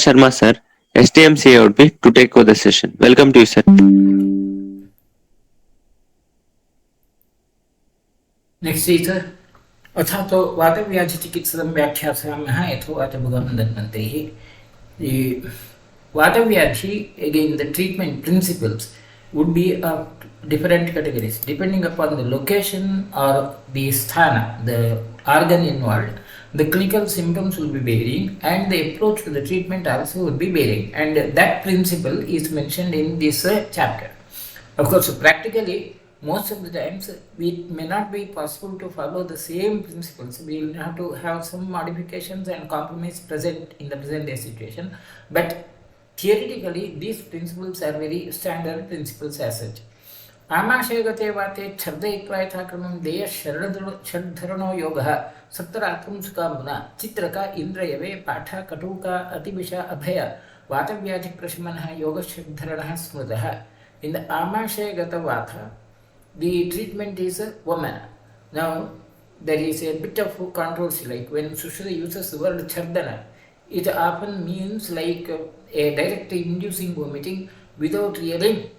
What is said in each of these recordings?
Sharma sir, STMCA would be to take over the session. Welcome to you, sir. Next is अथातो वातव्याधिचिकित्सं व्याख्यास्यामः यथोवाचभुगं दन्वन्तैः. The Vatavyadhi, again the treatment principles would be of different categories depending upon the location or the sthana, the organ involved. The clinical symptoms will be varying and the approach to the treatment also would be varying, and that principle is mentioned in this chapter. Of course, practically most of the times it may not be possible to follow the same principles. We will have to have some modifications and compromise present in the present day situation, but theoretically these principles are very standard principles as such. आमाशयगते वाते छर्दयित्वा यथाक्रमं देय षड्धरणो योगः सप्तरात्रं सुकामुना चित्रका इन्द्रयवे पाठ कटुका अतिविषा अभय वातव्याधिप्रशमनः योगषड्धरणः स्मृतः. In the Amashayagata Vata, the treatment is Vamana. Now, there is a bit of controversy, like when Sushruta uses the word Chardana, it often means like a direct inducing vomiting without really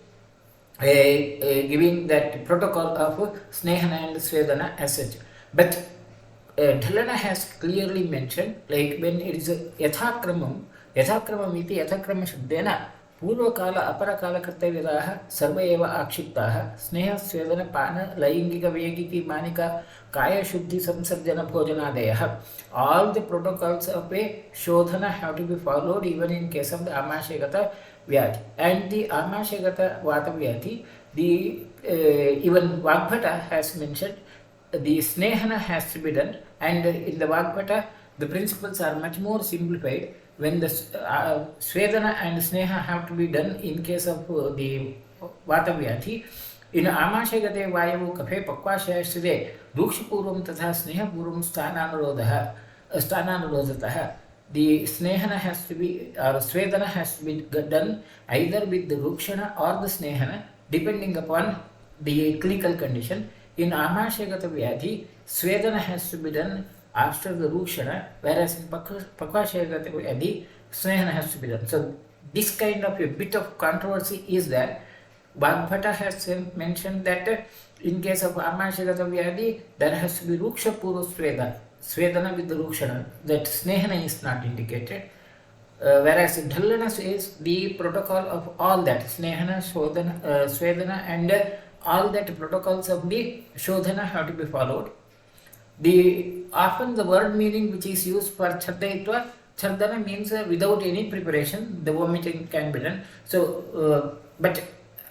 giving that protocol of Snehana and Svedana as such. But Dhalana has clearly mentioned, like when it is Yathakramam iti Yathakrama Shabdena, पूर्वकाल अपरकाल कर्तव्यताः सर्व एव आक्षिप्ताः स्नेह स्वेदन पान लैंगिक वैयगिकी मानिका काय शुद्धि संसर्जन भोजनादयः. All the protocols of a shodhana have to be followed even in case of the amashayagata vyadhi. And the amashayagata vata vyadhi, the even Vagbhata has mentioned the snehana has to be done, and in the Vagbhata the principles are much more simplified. When the Svedana and Sneha have to be done in case of the Vatavyadhi, in Amashayagate Vayavu Kafe Pakvashayashride Dukshapurvam Tatha Snehapurvam Stananurodhataha. The Snehana has to be, or Svedana has to be done either with the Rukshana or the Snehana, depending upon the clinical condition. In Amashayagata Vyadhi, Svedana has to be done after the Rukshana, whereas in Pakvashayagata Vyadhi, Snehana has to be done. So this kind of a bit of controversy is there. Vagbhata has mentioned that in case of Amashayagata Vyadhi, there has to be Ruksha Puru Svedana with the Rukshana, that Snehana is not indicated. Whereas Dhalana says the protocol of all that, Snehana, Svedana and all that protocols of the Shodhana have to be followed. Often the word meaning which is used for Chardayitva, Chardana means without any preparation, the vomiting can be done. So, but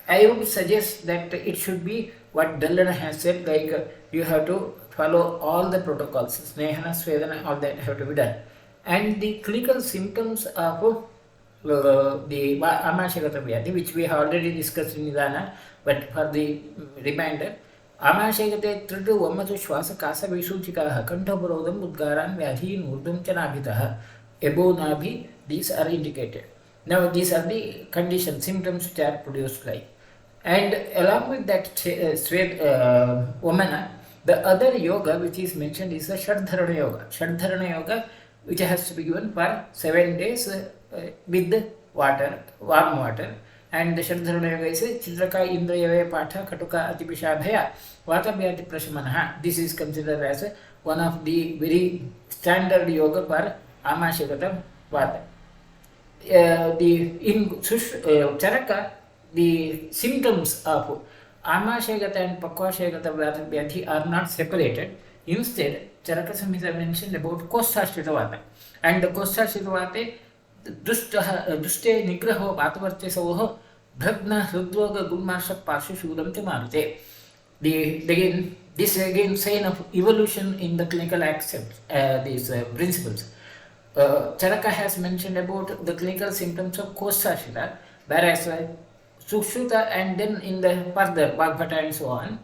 I would suggest that it should be what Dhalana has said, like you have to follow all the protocols, Snehana, Svedana, all that have to be done. And the clinical symptoms of the Amashayagata Vyadhi, which we have already discussed in Nidana, but for the reminder, Amashayagate Tridu Vamatu Shwasa Kasa Vishujikaha Kantapurodam Udgaran Vyadhi Nurdum Chanabhitaha Ebo Nabhi, these are indicated. Now these are the conditions, symptoms which are produced like. And along with that Vamana, the other yoga which is mentioned is the Shadharana Yoga. Shadharana Yoga which has to be given for 7 days with water, warm water. And the Shadharana Yoga is Chitraka Indrayave Patha Katuka Atibishabhaya Vatavyadhi Prashamanaha. This is considered as one of the very standard yoga for Amashayagata Vata. In Charaka, the symptoms of Amashayagata and Pakvashayagata Vatavyadhi are not separated. Instead, Charaka Samhita mentioned about Kostashrita Vata. And the Kostashrita Vata दुष्टे निग्रहो वातवर्चसोः भग्न हृद्रोग गुल्मार्ष पार्श्वशूलं च मारुते. This again sign of evolution in the clinical accept these principles. Charaka has mentioned about the clinical symptoms of Kostashrita, whereas Sushruta and then in the further Vagbhata and so on,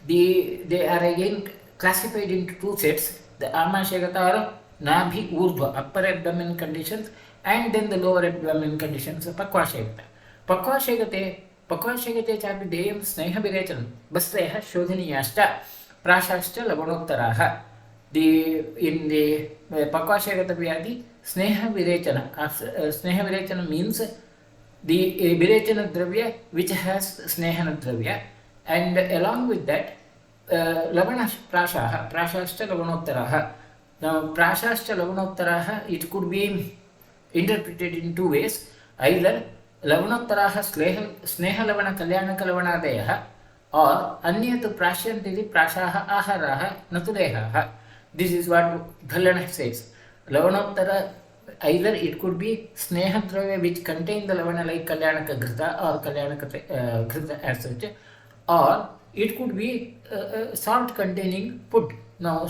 they are again classified into two sets. The Amashayagata are Nabhi Urdhva, upper abdomen conditions, and then the lower abdomen conditions of Pakvashayagata. Pakvashayagate chapi deyam sneha virechanam basreha shodhaniyashta prashashta lavanottaraha. In the Pakvashayagata Vyadhi, Sneha Virechana. Sneha Virechana means the Virechana Dravya which has Snehana Dravya, and along with that Lavana Prashaha, Prashashta Lavanottaraha. Now Prashashta Lavanottaraha, it could be interpreted in two ways. Either Lavanottaraha Sneha Lavana Kalyana Kalavanadaya, or Anyat Prashyanti Prashaha Aharaha Natuleha. This is what Dhalana says. Lavanottara, either it could be Sneha Dravya which contain the Lavana like Kalyanaka Ghrita or Kalyanaka Ghrita as such, or it could be salt containing food. Now,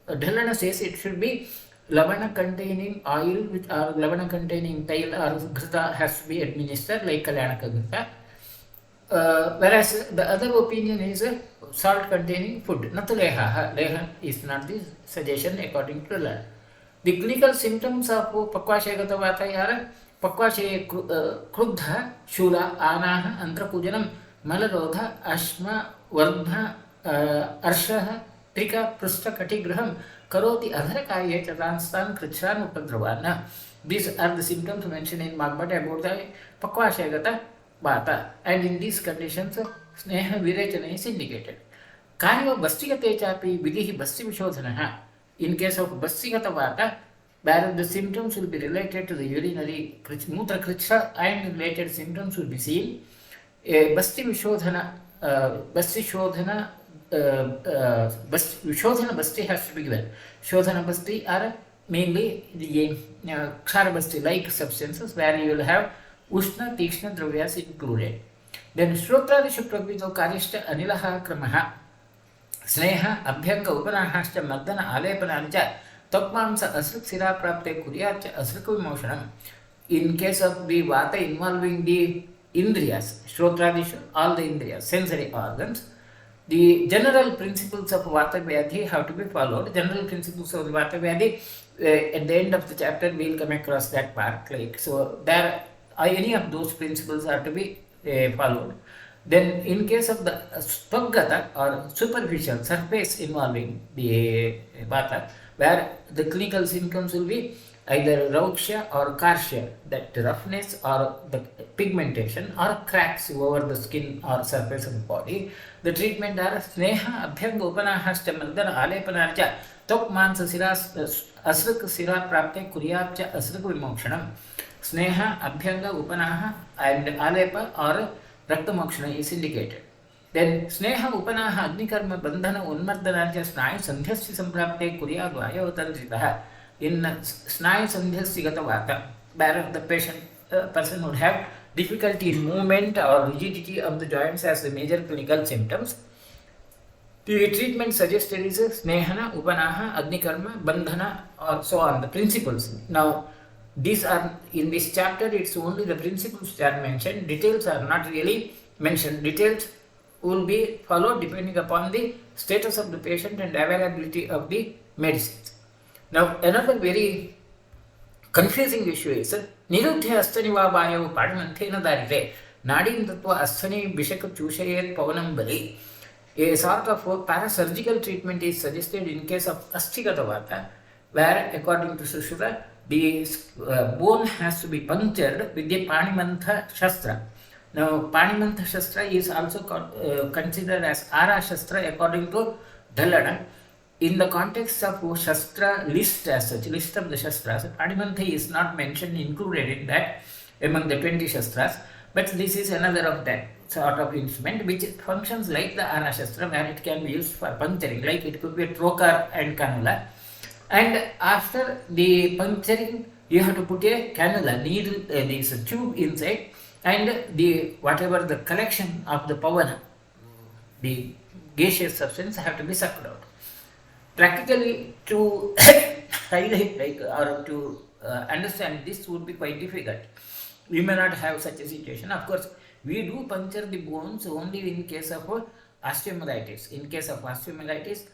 Dhalana says it should be Lavana containing oil which, or Lavana containing tail or Ghrita has to be administered like Kalyanaka Ghrita. Whereas the other opinion is salt containing food. Natuleha. Leha is not the suggestion according to Lala. The clinical symptoms of Pakwashayagata Vata are Pakwashay Krudha, Shula, Anaha, Antrapujanam, Malarodha, Ashma, Vardha, Arshaha, Trika, Prusta, Katigraham, Karoti, Adharakaya, Chatanstan, Krichan, Upandravana. These are the symptoms mentioned in Bhagavata about the Pakwashayagata Vata, and in these conditions, Sneha Virechana is indicated. Kaiva Bastigate Chapi, Vidihi Basti Vishodhanaha. In case of Bastigata Vata, where the symptoms will be related to the urinary Mutra Kricha and related symptoms will be seen. Basti Vishodhana, Basti Shodhana, Vishodhana Basti has to be given. Shodhana Basti are mainly the Ksharabasti like substances where you will have Ushna Tikshna Dravyas included. Then Shrotradishu Prabhito Karishta Anilaha Kramaha Sneha Abhyanga Upanahashta Mardana Alepananja Tokmamsa Asrik Sira Prapte Kuryacha Asriku Emotionam. In case of the Vata involving the Indriyas, Shrotradishu, all the Indriyas, sensory organs, the general principles of Vatavyadhi have to be followed. General principles of Vatavyadhi, at the end of the chapter, we will come across that part. Like, so, there any of those principles are to be followed. Then, in case of the Stvagata or superficial surface involving the Vata, where the clinical symptoms will be either Rauksha or Karshya, that roughness or the pigmentation or cracks over the skin or surface of the body. The treatment are Sneha Abhyanga Upanahashta Mardana Alepanarja Tok Mansa Siras Asrik Sira Prapte Kuryapcha Asrik Vimokshanam. Sneha, Abhyanga, Upanaha and Alepa or Raktamokshana is indicated. Then Sneha, Upanaha, Agnikarma, Bandhana, Unmardhanarja, Snayu, Sandhyasti Samprapte, Kurya, Vaya, Utantritaha. In Snayu Sandhyasti Gatavata, where the person would have difficulty in movement or rigidity of the joints as the major clinical symptoms. The treatment suggested is Snehana, Upanaha, Agnikarma, Bandhana, or so on, the principles. Now, these are in this chapter, it's only the principles that are mentioned. Details are not really mentioned. Details will be followed depending upon the status of the patient and availability of the medicines. Now, another very confusing issue is Nirudhya Astaniva Vayu Padmanthena Darire Nadim Tattva Astani Bishaka Chushayet Pavanam Bali. A sort of parasurgical treatment is suggested in case of Astigata Vata, where according to Sushruta, the bone has to be punctured with the Panimantha Shastra. Now, Panimantha Shastra is also considered as Ara Shastra according to Dhalana. In the context of Shastra list as such, list of the Shastras, Panimantha is not mentioned, included in that among the 20 Shastras, but this is another of that sort of instrument which functions like the Ara Shastra, where it can be used for puncturing, like it could be a trocar and cannula. And after the puncturing, you have to put a cannula, needle, this tube inside, and the whatever the collection of the pavana, the gaseous substance, have to be sucked out. Practically, to highlight or to understand this would be quite difficult. We may not have such a situation. Of course, we do puncture the bones only in case of osteomyelitis. In case of osteomyelitis,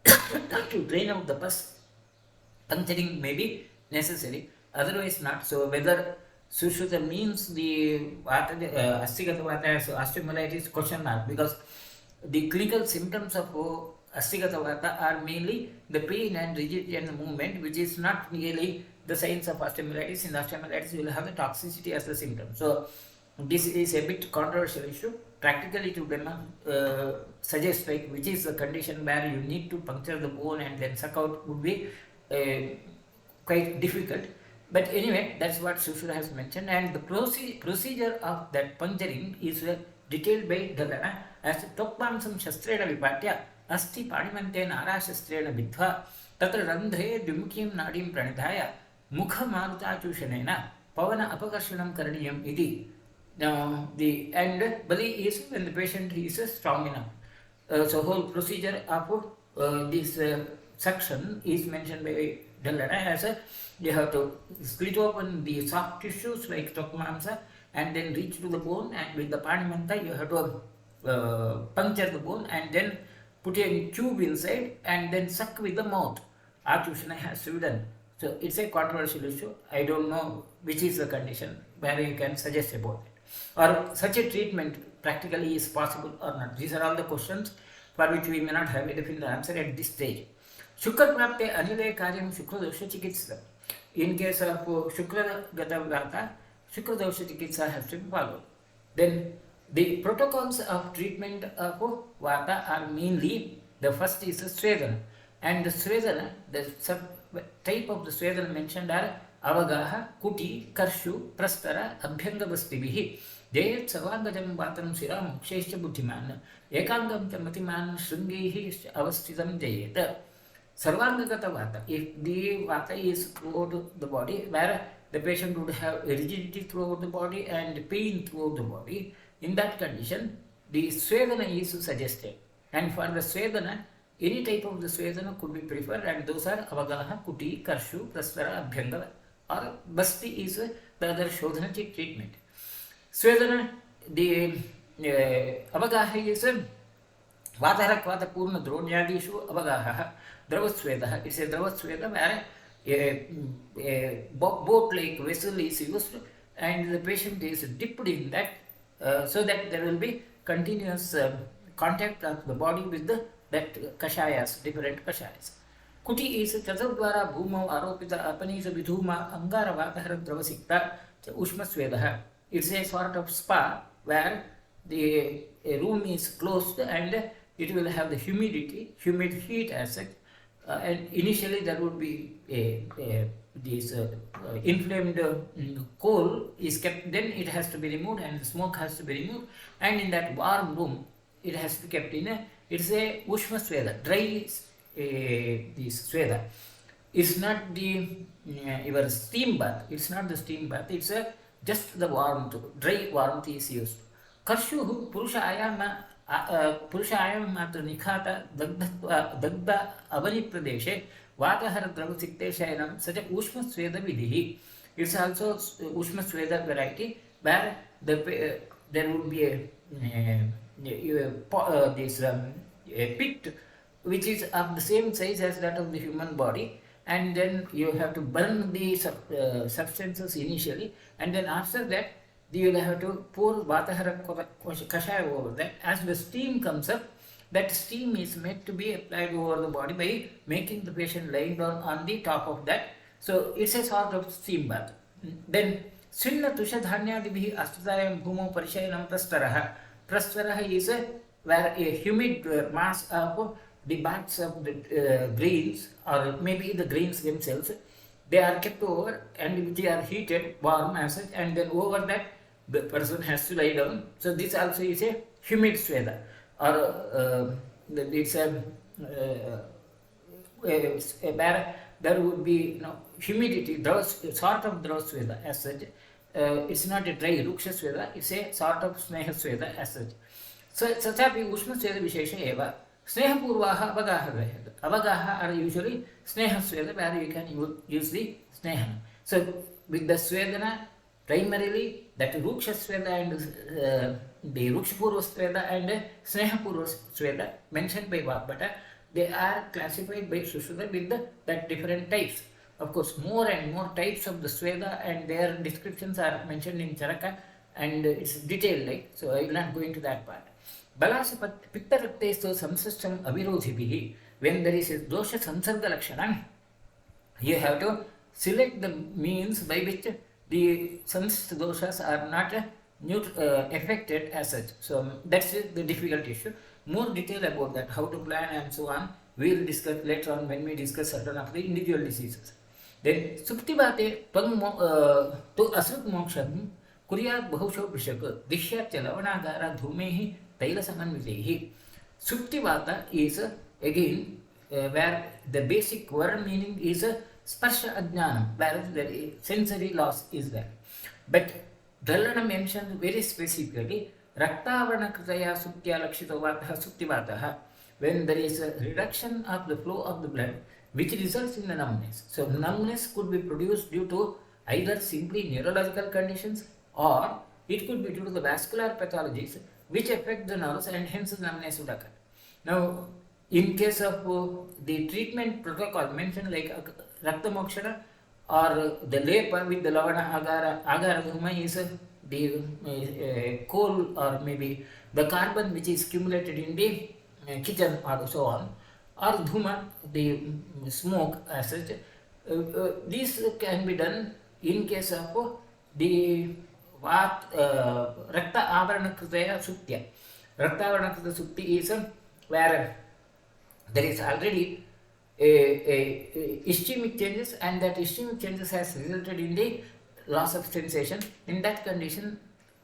to drain out the pus, puncturing may be necessary, otherwise not. So whether Sushruta means the Astigata Vata as osteomyelitis, question mark, because the clinical symptoms of Astigata Vata are mainly the pain and rigidity and the movement, which is not really the signs of osteomyelitis. In osteomyelitis, you will have the toxicity as the symptom. So, this is a bit controversial issue. Practically, to suggest like which is the condition where you need to puncture the bone and then suck out would be quite difficult. But anyway, that's what Sushruta has mentioned, and the procedure of that puncturing is detailed by Dagana as Tokpamsam Shastrena Vipatya Asti Padimante Nara Shastrena Vidva Tatra Randhe Dimukim Nadim Pranidhaya Mukha Maruta Chushanena Pavana Apakarshanam Karaniyam Idi. Now, the end Bali is when the patient is strong enough. So, whole procedure of this suction is mentioned by Dallana as you have to split open the soft tissues like Tokmamsa and then reach to the bone, and with the Padimanta you have to puncture the bone and then put a tube inside and then suck with the mouth. Artushana has to be done. So it's a controversial issue. I don't know which is the condition where you can suggest about it, or such a treatment practically is possible or not. These are all the questions for which we may not have a definite answer at this stage. Shukra Prapte Anile Karyam Shukra Dosha Chikitsa. In case of Shukra Gata Vata, Shukra Dosha Chikitsa has to be followed. Then the protocols of treatment of Vata are mainly, the first is Svedana, and the Svedana, the sub type of the Svedana mentioned are Avagaha, Kuti, Karshu, Prastara, Abhyanga Bastibihi, Jayat Savangajam Vatam Siram, Shesha Buddhiman, Ekangam Chamatiman, Shungihi Avastitam Jayat. Sarvangagata Vata, if the Vata is throughout the body, where the patient would have rigidity throughout the body and pain throughout the body, in that condition, the Svedana is suggested. And for the Svedana, any type of the Svedana could be preferred, and those are Avagaha, Kuti, Karshu, Prastara, Abhyanga, or Basti is the other Shodhanatic treatment. Svedana, the Avagaha is Vataharakvata Purna Dronyadishu Avagaha. Dravasveda. It's a Dravasveda where a boat-like vessel is used and the patient is dipped in that so that there will be continuous contact of the body with that kashayas, different kashayas. Kuti is Chadavdvara Bhumau Aropita Apanisa Vidhuma Angara Vatahara Dravasikta Ushmasvedaha. It's a sort of spa where the room is closed and it will have the humid heat as such. And initially there would be this inflamed coal is kept, then it has to be removed and the smoke has to be removed, and in that warm room it has to be kept in it's a Ushma Sweda, dry this Sweda. It's not the your steam bath, it's not the steam bath, it's just the warmth, dry warmth is used. Karshu Purusha Ayama Purushayam Matra Nikhata Dagda Avani Pradeshe Vatahara Dravasikte Shayanam such a Ushma Sweda Vidhi. It's also Ushma Sweda variety where there would be a pit which is of the same size as that of the human body, and then you have to burn the substances initially, and then after that you will have to pour Vatahara Kashaya over that. As the steam comes up, that steam is meant to be applied over the body by making the patient lying down on the top of that. So it's a sort of steam bath. Then Svinna Tushadhanyadibihi Astadayam Bhumo Parishayanam Prastaraha. Prastaraha is where a humid mass of the backs of the grains, or maybe the grains themselves, they are kept over and they are heated, warm as such, and then over that the person has to lie down. So this also is a humid sweda, or it's where there would be humidity, sort of draw sweda as such. It's not a dry ruksha sweda, it's a sort of sneha sweda as such. So satyapi ushma sweda vishesha eva. Sneha purvaha avagaha. Avagaha are usually sneha sweda where you can use the sneha. So with the swedana, primarily that ruksha sweda and the ruksha purva sweda and sneha purva sweda mentioned by Vagbhata, they are classified by Sushruta with that different types. Of course, more and more types of the sweda and their descriptions are mentioned in Charaka, and it's detailed, like, so I will not go into that part. Balasa Pittaraktesto Samsystem Avirodhibihi, when there is a dosha Samsarga Lakshana, you have to select the means by which the samsist doshas are not affected as such. So that's the difficult issue. More detail about that, how to plan and so on, we will discuss later on when we discuss certain of the individual diseases. Then Suptivate to Asrut Moksham Kuryat Bahusho Bishak Dishyat Chalavana Dhumehi Taila Samanvidehi. Suptivata is again where the basic word meaning is sparsha ajnanam, whereas the sensory loss is there. But Dhalana mentioned very specifically Raktavana Kritaya Suktya Lakshitavataha Suktivataha, when there is a reduction of the flow of the blood which results in the numbness. So numbness could be produced due to either simply neurological conditions or it could be due to the vascular pathologies which affect the nerves and hence numbness would occur. Now, in case of the treatment protocol mentioned like Rakta Mokshana or the lepa with the Lavana Agara Dhuma is the coal or maybe the carbon which is accumulated in the kitchen or so on, or Dhuma, the smoke as such. This can be done in case of the Rakta Avarana Kritaya Suktya. Rakta Avarana Kritaya Sukti is where there is already a ischemic changes and that ischemic changes has resulted in the loss of sensation. In that condition,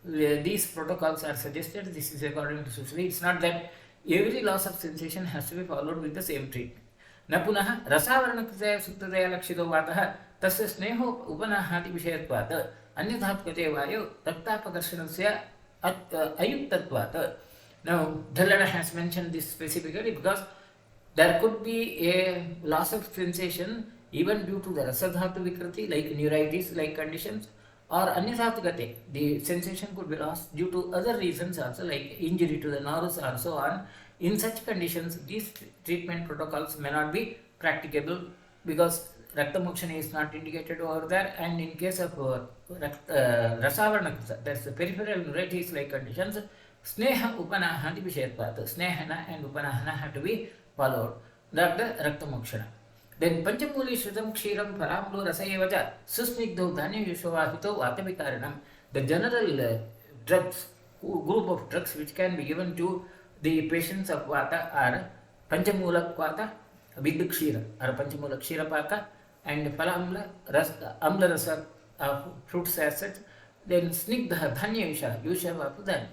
these protocols are suggested. This is according to Susri. It's not that every loss of sensation has to be followed with the same treatment. न पुनः रसावरणकृतया सुप्ततया लक्षितो वातः तस्य स्नेहो उपनाहादि विषयत्वात् अन्यथात्मते वायु रक्तापकर्षणस्य अयुक्तत्वात्. Now, Dhalana has mentioned this specifically because there could be a loss of sensation even due to the rasadhatu vikriti like neuritis like conditions or anyathatukate. The sensation could be lost due to other reasons also like injury to the nerves or so on. In such conditions, these treatment protocols may not be practicable because Rakta Mokshana is not indicated over there, and in case of Rasavarna, that's the peripheral neuritis like conditions, Sneha Upanahati Vishetpat, Snehana and Upanahana have to be followed. That's the Rakta Mokshana. Then Panchamuli Shritam Kshiram Paramlu Rasayevaja Susnigdo Dhanya Yushavahito Vatavikaranam. The general drugs, group of drugs which can be given to the patients of Vata are Panchamula Vata with Kshira or Panchamula Kshirapaka and Palamla Amla Rasa fruits as such. Then Snigdha Dhanya Yushavahudanya.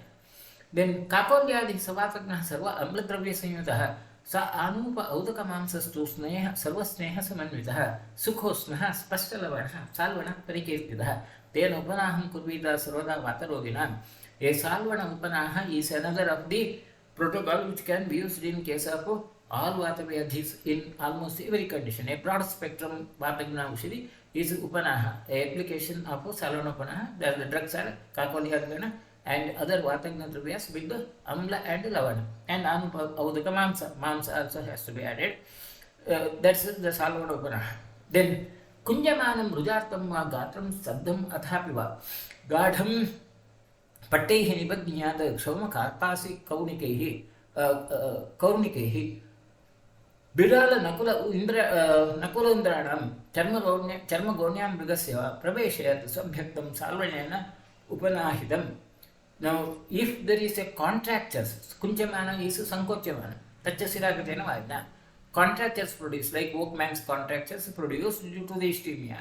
Then Kakolyadi Savatagna Sarva Amladravya Samyutaha Sa Anupa Audaka Mamsastu Sneha Sarva Sneha Samanvitaha Sukho Snaha Spashtalavana Salvana Parikirtidaha Then Upanaham could be the Sarvada Vataroginam. A Salvana Upanaha is another of the protocol which can be used in case of all Vatavyadhis in almost every condition. A broad spectrum Vatagna Ushiri is Upanaha, a application of Salvana Upanaha. There the drugs are Kakolyadana and other Vatagna Dravyas with the Amla and Lavana. And Audaka Mamsa. Mamsa also has to be added. That's the Salvana Upanaha. Then Kunjamanam Rujartam Gatram Sabdam Athapiva Gadham Pattaihi Nibadnyata Kshoma Karpasi Kaunikehi Bidala Nakulandranam Charmagonyam Brigaseva Praveshayat Subjectum Salvanena Upanahidam. Now, if there is a contractures, Kunchamana is Sankochamana, Tachasiragatena Vaidna. Contractures produce, like workman's contractures produced due to the ischemia.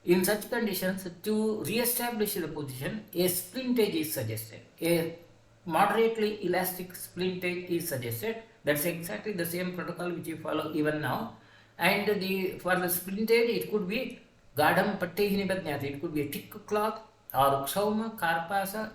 In such conditions, to re-establish the position, a splintage is suggested. A moderately elastic splintage is suggested. That's exactly the same protocol which you follow even now. And for the splintage, it could be Gadam Pattaihi Nibadnyati. It could be a thick cloth or Kshauma, Karpasika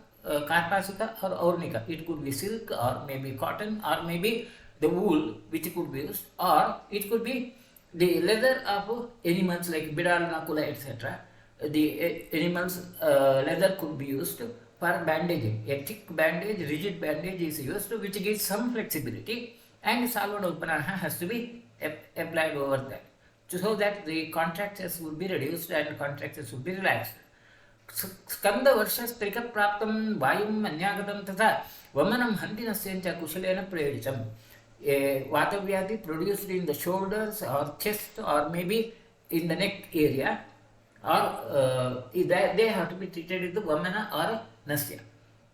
or Ornika. It could be silk or maybe cotton or maybe the wool which could be used, or it could be the leather of animals like Bidal, Nakula, etc. The animals' leather could be used for bandaging. A thick bandage, rigid bandage is used which gives some flexibility, and Salvana Upanaha has to be applied over that so that the contractures would be reduced and contractures would be relaxed. स्कन्दवर्षस्त्रिकप्राप्तं वायुम् अन्यागतं तथा वमनं हन्तिनस्यञ्च कुशलेन प्रयोजितम्. A Vatavyadhi produced in the shoulders or chest or maybe in the neck area, or they have to be treated with the Vamana or Nasya.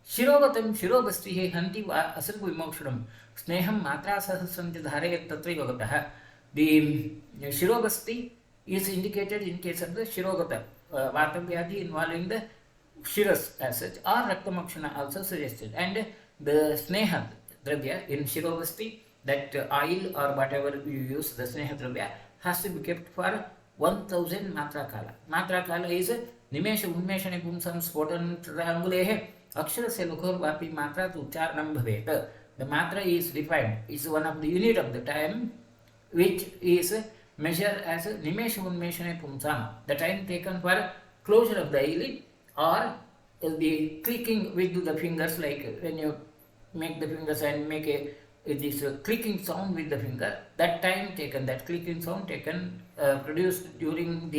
Shirovatam Shirobasti Hanti Asal Vimokshanam Sneham Matra Sahasranti Dhare Tatri Vagataha. The Shirobasti is indicated in case of the Shirogata, Vatavyadhi involving the Shiras as such, or Raktamakshana also suggested. And the Sneha Dravya in Shirobasti, that oil or whatever you use, the Sneha Dravya, has to be kept for 1000 Matra Kala. Matra Kala is Nimesha Unmeshane Pumsam Spotan Triangulehe Akshara Selukor Vapi Matra to Charnam Bhaveta. The Matra is defined, is one of the unit of the time which is measured as Nimesha Unmeshane Pumsam, the time taken for closure of the eyelid or the clicking with the fingers, like when you make the fingers and make this clicking sound with the finger, that time taken, that clicking sound taken, produced during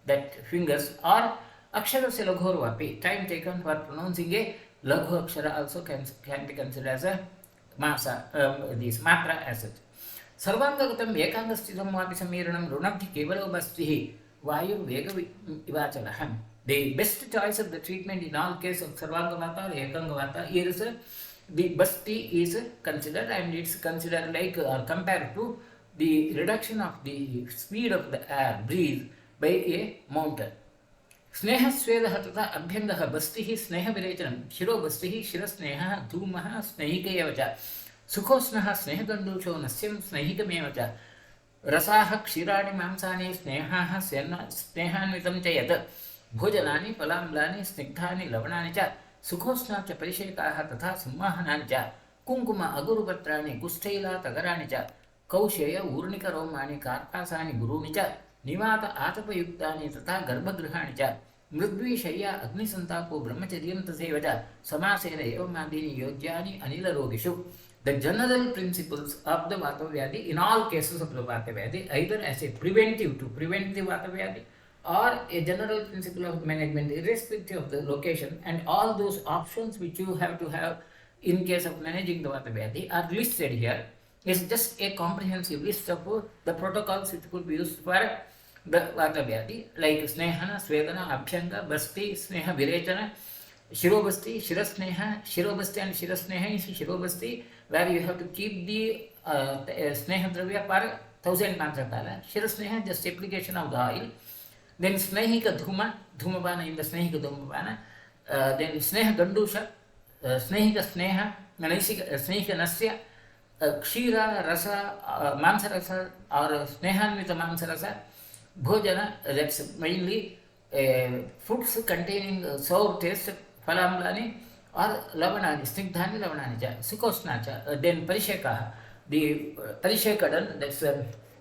that fingers, or Akshara se Laghor Vapi, time taken for pronouncing a Laghu Akshara also can be considered as a Masa, this Matra as such. Sarvangagatam Ekangasthitham Vapi Samiranam Runabdhi Kevalo Bastihi Vayu Vega Ivachalaham. The best choice of the treatment in all cases of Sarvangavata or Ekangavata, here is the Basti is considered, and it's considered like compared to the reduction of the speed of the air breathe by a mountain. Sneha Swedaha Tata Abhyangaha Bastihi Sneha Virachanam Shiro Bastihi Shirasneha Dhumaha Snehika Yavacha Sukhosnaha Sneha Gandusho Nasyam Snehika Mevacha Rasaha Kshirani Mamsani Sneha Snehanvitam Chayat Bhojanani Palamlani Snigdhani Lavanani Cha Sukhosna Cha Parishekaha Tatha Simmahanani Cha Kunkuma Agurupatrani Kustaila Tagarani Cha Kaushaya Urnika Romani Karpasani Guruni Cha Nivata Atapayuktani Tata Garbhagrihani Cha Mridvi Shaya Agnisantapo Brahmacharyam Tasevata Samasena Evamadini Yogyani Anila Rogishu. The general principles of the Vatavyadhi in all cases of the Vatavyadhi, either as a preventive to prevent the Vatavyadhi, or a general principle of management irrespective of the location, and all those options which you have to have in case of managing the Vatavyadhi are listed here. It's just a comprehensive list of the protocols which could be used for the Vatavyadhi, like Snehana, Svedana, Abhyanga, Basti, Sneha, Virechana, Shirobasti, Shirasneha, Shirobasti and Shirasneha is Shirobasti, where you have to keep the Sneha Dravya for 1000 Matra Kala. Shirasneha, just application of the oil. Then Snehika Dhuma, Dhumabana in the Snehika Dhumabana. Then Sneha Gandusha, Snehika Sneha, Snehika Nasya, Kshira Rasa, Mansa Rasa, or Snehanvita Mansa Rasa, Bhojana, that's mainly foods containing sour taste, Palamlani, or Lavanani, Snigdhani Lavanani, Sukosnacha, then Parisheka, the Parishekadan, that's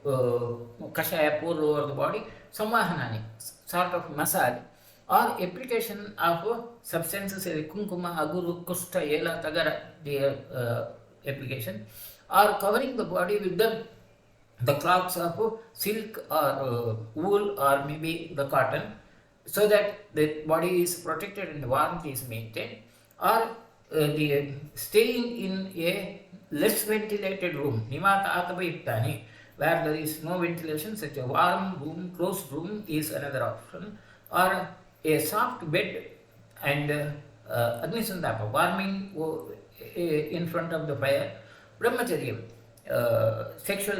Kashaya pour over the body, Samahanani, sort of massage, or application of substances like Kunkuma, Aguru, Kusta, Yela, Tagara, the application, or covering the body with the cloths of silk or wool or maybe the cotton, so that the body is protected and the warmth is maintained, or the staying in a less ventilated room, Nimata Atapayuktani, where there is no ventilation, such a warm room, closed room is another option, or a soft bed and Agnisandapa, warming in front of the fire, Brahmacharyam, sexual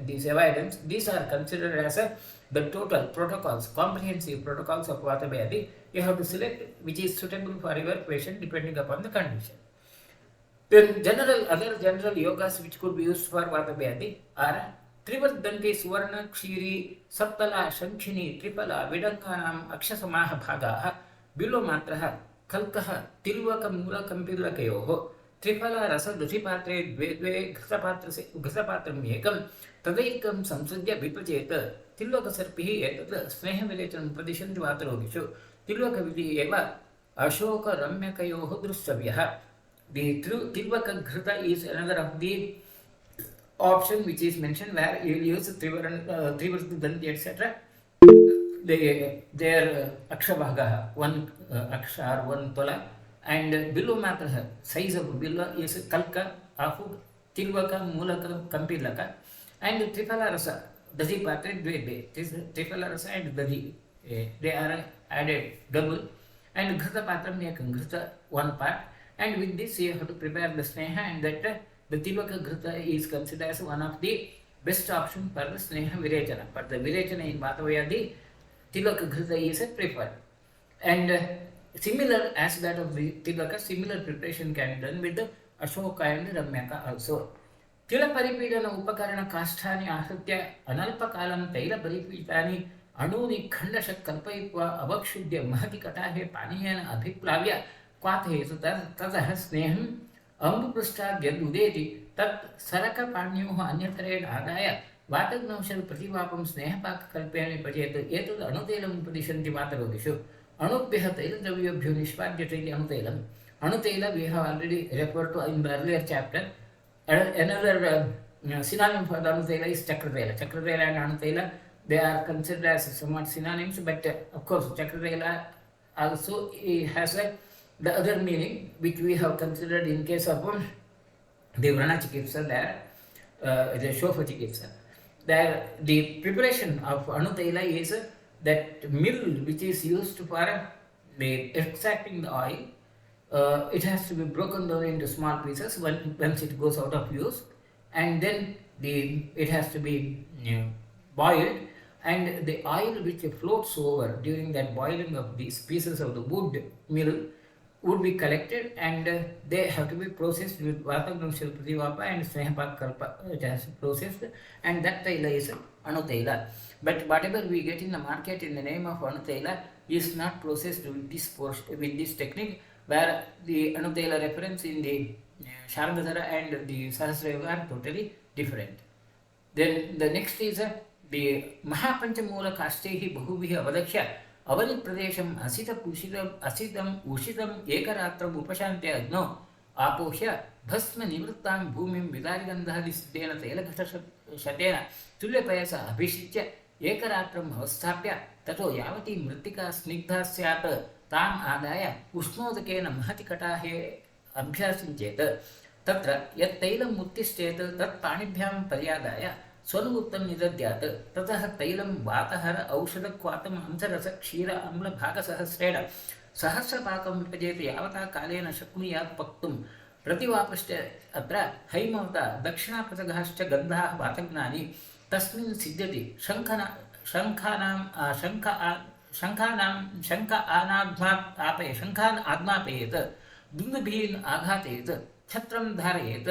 these avoidance, these are considered as the total protocols, comprehensive protocols of Vatavyadhi. You have to select which is suitable for your patient depending upon the condition. Then other general yogas which could be used for Vatavyadhi are Trivardhanti Suvarna Kshiri Saptala Shankhini Tripala Vidankanam Akshasamaha Bhagaha Bilomatraha Kalkaha Tilvaka Mula Kampilakayoho Tripala Rasa Dushipatre Dve Ghasapatram Ekam Tadaikam Samsudya Vipacheta Tilvaka Sarpihi Etat Sneha Vilechan Padishan Vatarogishu Tilvaka Vidi Eva Ashoka Ramyakayoho Drusavyaha. The Tilvaka Ghrita is another of the option which is mentioned, where you will use Trivardhanti etc. their akshabhaga, one aksha or one tola, and below matter size of below is kalka, afu, tilvaka, mulaka, kampilaka, and triphala rasa, daji patre, dve, triphala rasa and daji, they are added double, and ghrita patram yakam, ghrita one part, and with this you have to prepare the sneha, and that the tilvaka ghrita is considered as one of the best option for the sneha virechana. For the virechana in Vatavyadhi, tilaka ghrita is preferred. And similar as that of the tilaka, similar preparation can be done with the ashoka and ramyaka also. Tila paripidana upakarana kashthani ahritya analpakalam taila paripitani अणूनि खंडश कल्पयित्वा अवक्षुद्य महति कटाहे पानीयेन अभिप्लाव्य क्वाथयेत ततः स्नेहम् अम्बुपृष्ठाद् यदुदेति तत् सरकपाण्योः अन्यतरेण आदाय वातग्नौषध प्रतिवापं स्नेहपाककल्पेन पचेत् एतद् अणुतैलं उपदिशन्ति मातरोदिषु अणुभ्यः तैलद्रव्येभ्यो निष्पाद्यते इति अणुतैलम् अणुतैल we have already referred to in the earlier chapter. Another synonym for the anuthaila is chakrathaila. Chakrathaila and anuthaila, they are considered as somewhat synonyms, but of course chakrathaila also has the other meaning which we have considered in case of the Vatavyadhichikitsa, there the Vatavyadhichikitsa. There the preparation of anuthaila is that mill which is used for the extracting the oil. It has to be broken down into small pieces once it goes out of use, and then it has to be boiled, and the oil which floats over during that boiling of these pieces of the wood mill would be collected, and they have to be processed with Vatagramshal Prativapa and Snehapak Kalpa, it has processed, and that taila is Anutaila. But whatever we get in the market in the name of Anutaila is not processed with this technique, where the Anutaila reference in the Sharangadhara and the Sahasrayuga are totally different. Then the next is the Mahapanchamula Kastehi Bahuvihi Avadaksha Avani Pradesham Asitam Ushitam Ekaratram Upashante Agno Apohya Bhasma Nivrittam Bhumim Vidarigandhadi Sitena Telakata Shatena Tulyapayasa Abhishitya Ekaratram Avastapya Tato Yavati Mritika Snigdha Syata ताम आदाय उष्णोदकेन महति कटाहे अभ्यासिंचेत तत्र यत् तैलं उत्तिष्ठेत तत् पाणिभ्यां पर्यादाय स्वनुगुप्तं निदद्यात् ततः तैलं वातहर औषधक्वातम् अंसरस क्षीर अम्लभागसहस्रेण सहस्रपाकं विपजेत यावता कालेन शक्नुयात् पक्तुं प्रतिवापश्च अत्र हैमवता दक्षिणापृथगाश्च गन्धाः वातज्ञानि तस्मिन् सिद्ध्यति शङ्खान् आज्ञापयेत् दुन्दुभीन् आघातयेत् छत्रं धारयेत्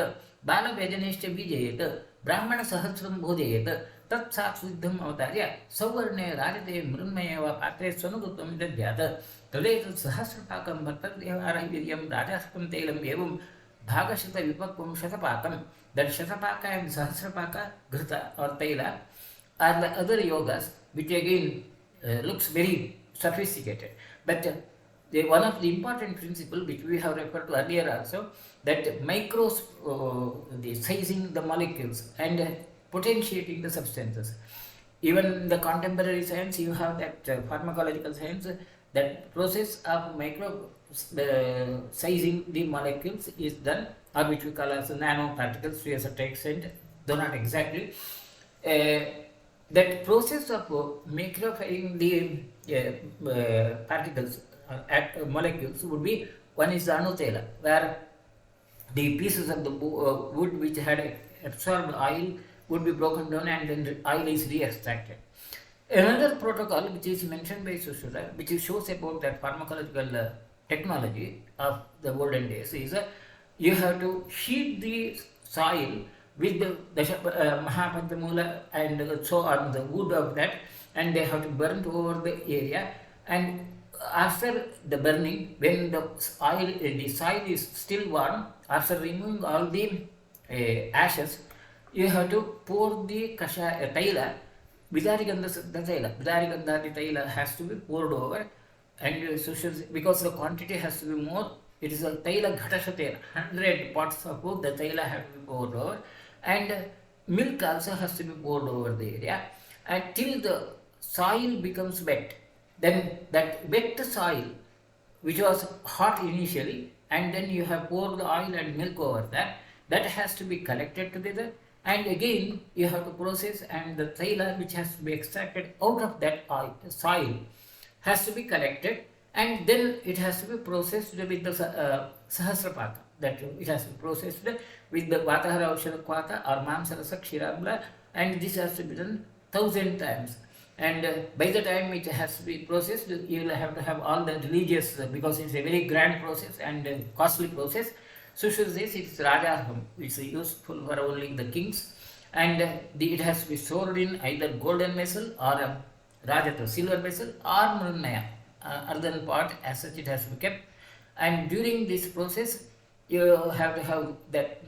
बालव्यजनेश्च बीजयेत् ब्राह्मणसहस्रं भोजयेत् तत्सात् सिद्धम् अवतार्य सौवर्णे राजते मृण्मये वा पात्रे स्वनुगुप्तं दद्यात् तदेतत् सहस्रपाकं भर्तृदेवारवीर्यं राजास्तं तैलम् एवं भागशतविपक्वं शतपाकं. That shatapaka and sahasrapaka ghृta or taila are the other yogas which again looks very sophisticated, but one of the important principles which we have referred to earlier also, that the sizing the molecules and potentiating the substances. Even in the contemporary science you have that pharmacological science, that process of sizing the molecules is done, or which we call as nanoparticles to a certain extent, though not exactly. That process of microfying the particles molecules would be, one is the anutela, where the pieces of the wood which had absorbed oil would be broken down and then the oil is re-extracted. Another protocol which is mentioned by Sushruta, which shows about that pharmacological technology of the olden days, is you have to heat the soil with the Mahapanchamula and so on, the wood of that, and they have to burn over the area, and after the burning, when the soil is still warm, after removing all the ashes, you have to pour the taila, Vidarigandha taila has to be poured over, and because the quantity has to be more, it is a taila ghatashatena, 100 pots of food, the taila have to be poured over, and milk also has to be poured over the area, and till the soil becomes wet, then that wet soil, which was hot initially, and then you have poured the oil and milk over that, that has to be collected together, and again you have to process, and the taila which has to be extracted out of that oil, soil has to be collected, and then it has to be processed with the sahasrapata, that it has to be processed with the vatahara aushadapata or mamsarasa kshiramla, and this has to be done 1,000 times. And by the time it has to be processed, you will have to have all the religious, because it's a very grand process and costly process. Sushruta says it is rajarham, which is useful for only the kings, and it has to be stored in either golden vessel or a rajata, silver vessel, or mrunmaya, earthen pot, as such it has to be kept. And during this process, you have to have that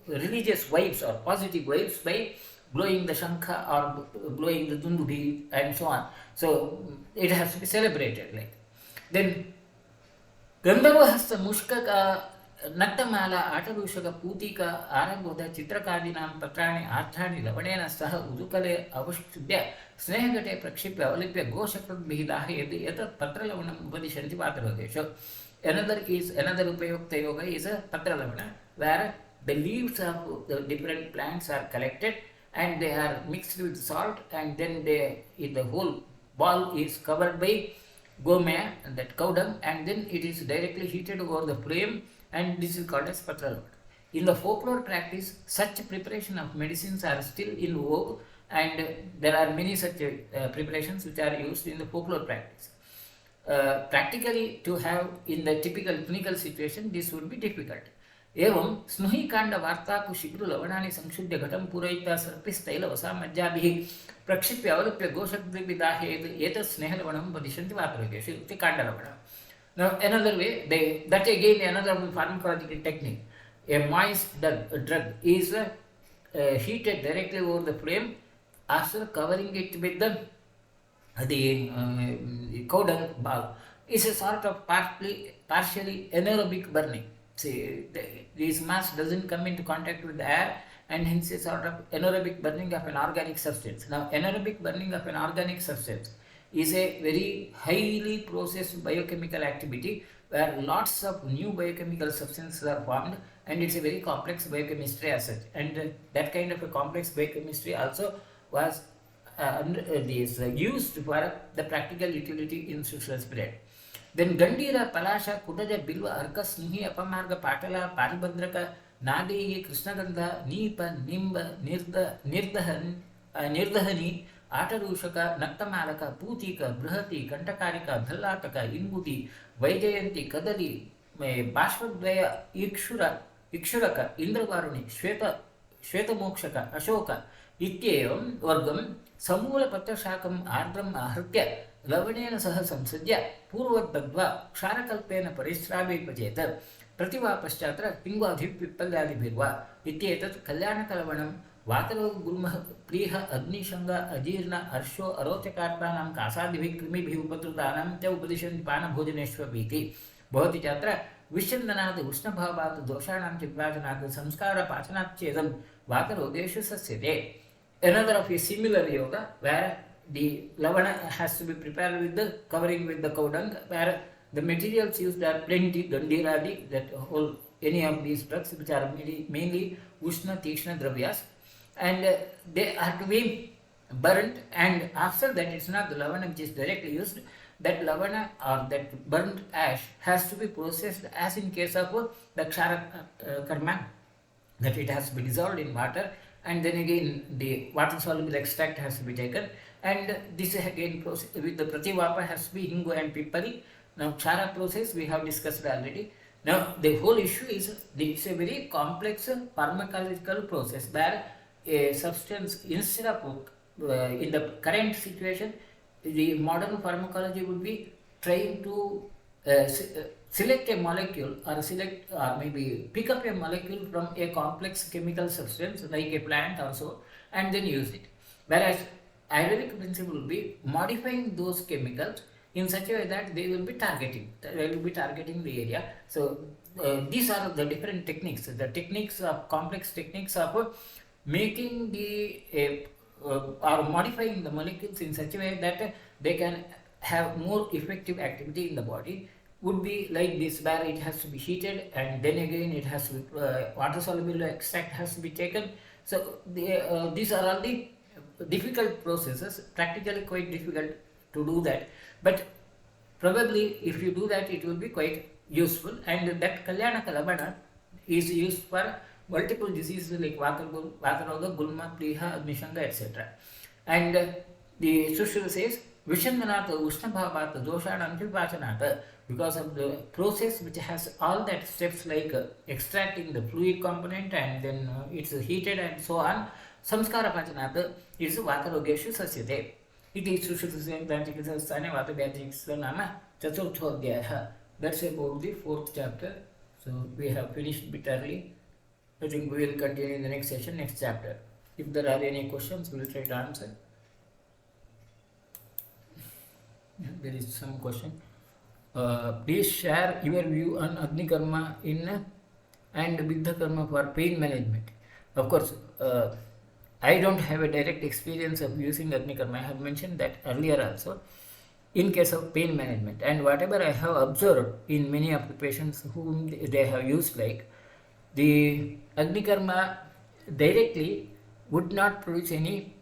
religious vibes or positive vibes by blowing the shankha or blowing the dundubi and so on. So it has to be celebrated like. Then गन्धर्वहस्त मुष्कक नक्तमाला आटरूषक पूतिक आरंभोद चित्रकादीनां पत्राणि आर्द्राणि लवणेन सह उदुकले अवष्टुभ्य स्नेहघटे प्रक्षिप्य अवलिप्य घोषकृद्भिः दाहयति एतत् पत्रलवणम् उपदिशन्ति वातरोगेषु. Another upayukta yoga is a patralavana, where the leaves of the different plants are collected and they are mixed with salt, and then the whole ball is covered by gomaya, and that cow dung, and then it is directly heated over the flame, and this is called as patralavana. In the folklore practice, such preparation of medicines are still in vogue, and there are many such preparations which are used in the folklore practice. Practically, to have in the typical clinical situation, this would be difficult. एवं स्नुहीकांड वार्ताकु शिग्रु लवणानि संशुद्ध घटं पूरयित्वा सर्पिस्तैल वसामज्जाभिः प्रक्षिप्य अवलप्य गोषग्द्विदाहेत् एतत् स्नेहलवणं वदिष्यन्ति वातरोगेषु इति काण्डलवणम्. Now another way, that again another pharmacological technique. A moist drug is heated directly over the flame after covering it with the cow dung ball. Is a sort of partially anaerobic burning. See, this mass doesn't come into contact with the air, and hence a sort of anaerobic burning of an organic substance. Now, anaerobic burning of an organic substance is a very highly processed biochemical activity where lots of new biochemical substances are formed, and it's a very complex biochemistry as such. And that kind of a complex biochemistry also was used for the practical utility in social spirit. Then Gandhira, Palasha, Kutaja, Bilva, Arka, Snuhi, Apamarga, Patala, Paribhadraka, Nadi, Krishnagandha, Nipa, Nimba, Nirdahani, Atarushaka, Naktamalaka, Putika, Brihati, Kantakarika, Dhalataka, Inbuti, Vaijayanti, Kadali, Bashvadvaya, Ikshuraka, Indravaruni, Shwetamokshaka, Ashoka, Ityam, Vargam, Samula Patashakam, Ardram, Ahritya, लवणेन सह संसज्य पूर्वदग्ध्वा क्षारकल्पेन परिश्रावयिपचेत प्रतिवा पश्चात्र पिङ्गवाधिपिप्पल्यादिभिर्वा इत्येतत् कल्याणकलवणं वातरोगगुल्मः प्रीह अग्निशङ्ग अजीर्ण अर्शो अरोचकार्तानां कासादिभिः कृमिभिः उपद्रुतानां च उपदिशन्ति पानभोजनेष्वपीति भवति चात्र विश्यन्दनात् उष्णभावात् दोषाणां चित्वाचनात् संस्कारपाचनाच्चेदं वातरोगेषु सस्यते. Another of a similar yoga where the lavana has to be prepared with the covering with the cow dung, where the materials used are plenty, gandhiradi, that whole any of these drugs which are mainly ushna tikshna dravyas, and they are to be burnt, and after that it's not the lavana which is directly used, that lavana or that burnt ash has to be processed as in case of the kshara karma, that it has to be dissolved in water, and then again the water soluble extract has to be taken, and this again process with the prativapa has to be hingu and pippali. Now kshara process we have discussed already. Now the whole issue is it's a very complex pharmacological process where a substance instead of in the current situation the modern pharmacology would be trying to select a molecule or maybe pick up a molecule from a complex chemical substance like a plant also and then use it, whereas Ayurvedic principle will be modifying those chemicals in such a way that they will be targeting the area. So these are the different techniques, the techniques of complex techniques of making the or modifying the molecules in such a way that they can have more effective activity in the body would be like this, where it has to be heated and then again it has to be water soluble extract has to be taken. So these are all the difficult processes, practically quite difficult to do that, but probably if you do that it will be quite useful. And that Kalyana Kalabana is used for multiple diseases like Vataroga, Gulma, Pliha, Nishanga, etc. And the Sushruta says Vishandanata, Ushnabhavata, Doshanam Vachanata, because of the process which has all that steps like extracting the fluid component and then it's heated and so on. Samskara Pachanata is Vatarogeshu Sasyate. इति सुश्रुतसेनाचिकित्सास्थाने वातव्याधिचिकित्सा नाम चतुर्थोऽध्यायः. That's about the fourth chapter. So we have finished a bit early. I think we will continue in the next session, next chapter. If there are any questions, we will try to answer. There is some question. Please share your view on Agni Karma in and Bidha Karma for pain management. Of course, I don't have a direct experience of using Agni Karma. I have mentioned that earlier also in case of pain management, and whatever I have observed in many of the patients whom they have used, like the Agni Karma directly would not produce any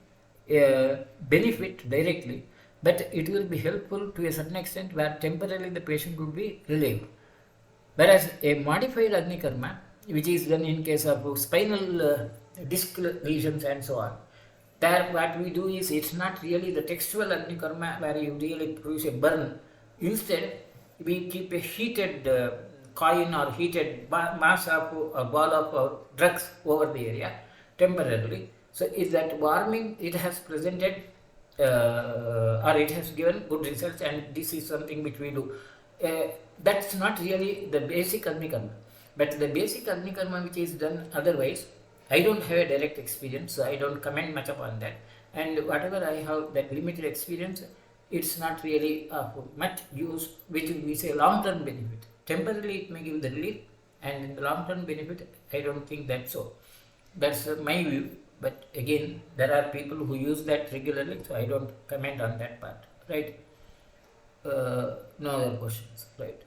benefit directly, but it will be helpful to a certain extent where temporarily the patient will be relieved. Whereas a modified Agni Karma, which is done in case of spinal disc lesions and so on, there what we do is, it's not really the textual Agni Karma where you really produce a burn. Instead, we keep a heated coin or heated mass of a ball of drugs over the area temporarily. So is that warming, it has presented or it has given good results, and this is something which we do. That's not really the basic Agni Karma, but the basic Agni Karma which is done otherwise, I don't have a direct experience, so I don't comment much upon that. And whatever I have that limited experience, it's not really much use, which we say long-term benefit. Temporarily it may give the relief, and in the long-term benefit, I don't think that's so. That's my view. But again, there are people who use that regularly, so I don't comment on that part. Right? No other questions. Right?